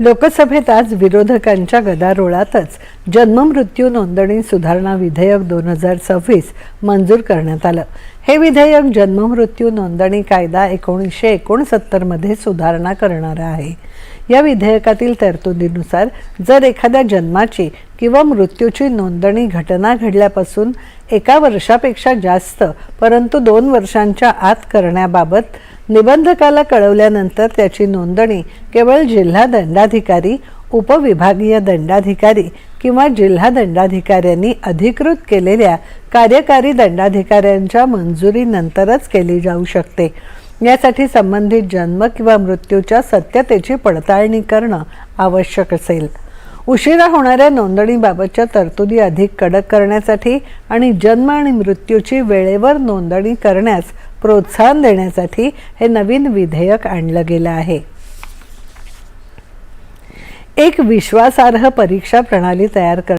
लोकसभेत आज विरोधकांच्या गदारोळातच जन्ममृत्यू नोंदणी सुधारणा विधेयक 2026 मंजूर करण्यात आलं। हे विधेयक जन्ममृत्यू नोंदणी कायदा 1969 मध्ये सुधारणा करणार आहे। या विधेयकातील तरतुदीनुसार जर एखाद्या जन्माची किंवा मृत्यूची नोंदणी घटना घडल्यापासून 1 वर्षापेक्षा जास्त परंतु 2 वर्षांच्या आत करण्याबाबत निबंधकाला कळवल्यानंतर त्याची नोंदणी केवळ जिल्हा दंडाधिकारी, उपविभागीय दंडाधिकारी किंवा जिल्हा दंडाधिकाऱ्यांनी अधिकृत केलेल्या कार्यकारी दंडाधिकाऱ्यांच्या मंजुरीनंतरच केली जाऊ शकते। यासाठी संबंधित जन्म किंवा मृत्यूच्या सत्यतेची पडताळणी करणं आवश्यक असेल। उशिरा होणाऱ्या नोंदणीबाबतच्या तरतुदी अधिक कडक करण्यासाठी आणि जन्म आणि मृत्यूची वेळेवर नोंदणी करण्यास प्रोत्साहन देण्यासाठी हे नवीन विधेयक आणलं गेलं आहे। एक विश्वासार्ह परीक्षा प्रणाली तयार